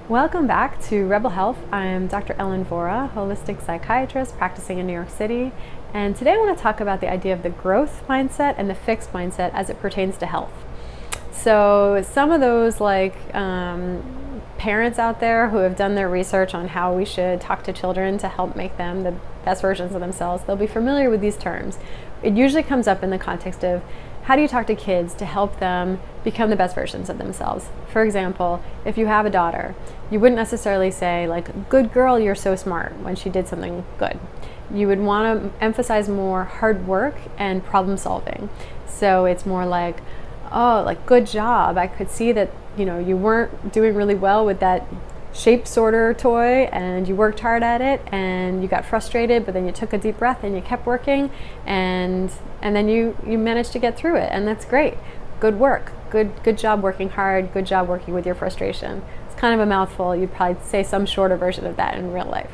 Welcome back to Rebel Health. I'm Dr. Ellen Vora, holistic psychiatrist practicing in New York City. And today I want to talk about the idea of the growth mindset and the fixed mindset as it pertains to health. So some of those parents out there who have done their research on how we should talk to children to help make them the best versions of themselves, they'll be familiar with these terms. It usually comes up in the context of how do you talk to kids to help them become the best versions of themselves? For example, if you have a daughter, you wouldn't necessarily say like, good girl, you're so smart when she did something good. You would want to emphasize more hard work and problem solving. So it's more like, oh, like good job. I could see that, you weren't doing really well with that shape sorter toy and you worked hard at it and you got frustrated, but then you took a deep breath and you kept working and then you managed to get through it, and that's great. Good work. Good job working hard. Good job working with your frustration. It's kind of a mouthful. You'd probably say some shorter version of that in real life.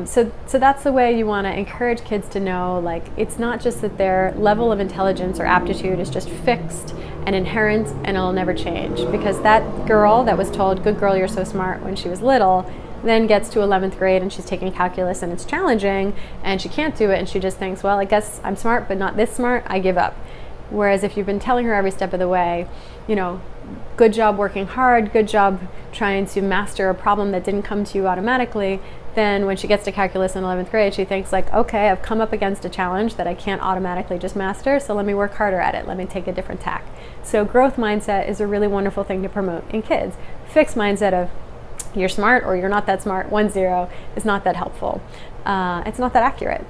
So that's the way you want to encourage kids to know, like, it's not just that their level of intelligence or aptitude is just fixed and inherent and it'll never change. Because that girl that was told, good girl, you're so smart when she was little, then gets to 11th grade and she's taking calculus and it's challenging and she can't do it and she just thinks, well, I guess I'm smart, but not this smart, I give up. Whereas if you've been telling her every step of the way, good job working hard, good job trying to master a problem that didn't come to you automatically, then when she gets to calculus in 11th grade, she thinks like, okay, I've come up against a challenge that I can't automatically just master, so let me work harder at it. Let me take a different tack. So growth mindset is a really wonderful thing to promote in kids. Fixed mindset of you're smart or you're not that smart, 1-0, is not that helpful. It's not that accurate.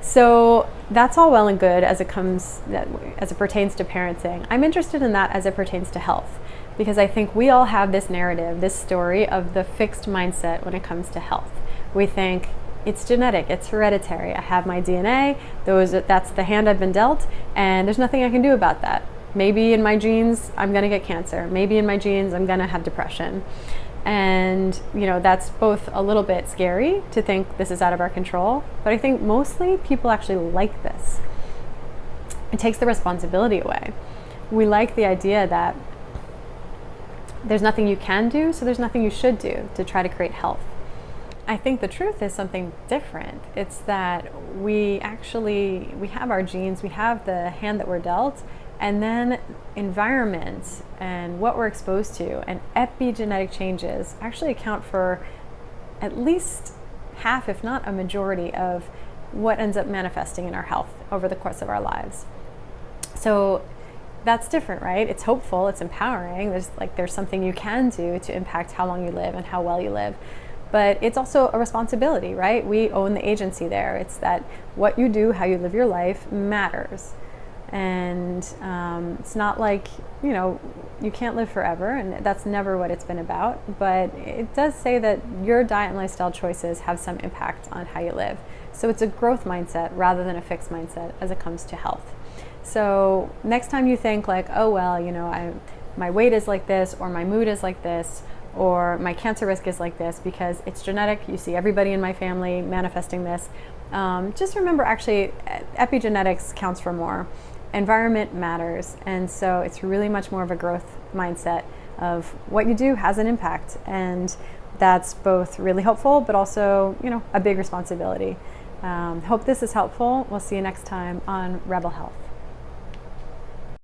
So that's all well and good as it pertains to parenting. I'm interested in that as it pertains to health, because I think we all have this narrative, this story of the fixed mindset when it comes to health. We think it's genetic, it's hereditary. I have my DNA, that's the hand I've been dealt, and there's nothing I can do about that. Maybe in my genes, I'm gonna get cancer. Maybe in my genes, I'm gonna have depression. And that's both a little bit scary to think this is out of our control, but I think mostly people actually like this. It takes the responsibility away. We like the idea that there's nothing you can do, so there's nothing you should do to try to create health. I think the truth is something different. It's that we have our genes, we have the hand that we're dealt, and then environment and what we're exposed to and epigenetic changes actually account for at least half, if not a majority, of what ends up manifesting in our health over the course of our lives. So that's different, right? It's hopeful, it's empowering. There's something you can do to impact how long you live and how well you live. But it's also a responsibility, right? We own the agency there. It's that what you do, how you live your life matters. And it's not like, you can't live forever, and that's never what it's been about. But it does say that your diet and lifestyle choices have some impact on how you live. So it's a growth mindset rather than a fixed mindset as it comes to health. So next time you think like, oh, well, my weight is like this, or my mood is like this, or my cancer risk is like this because it's genetic, you see everybody in my family manifesting this, just remember actually epigenetics counts for more. Environment matters, and so it's really much more of a growth mindset of what you do has an impact, and that's both really helpful but also a big responsibility. Hope this is helpful. We'll see you next time on Rebel Health.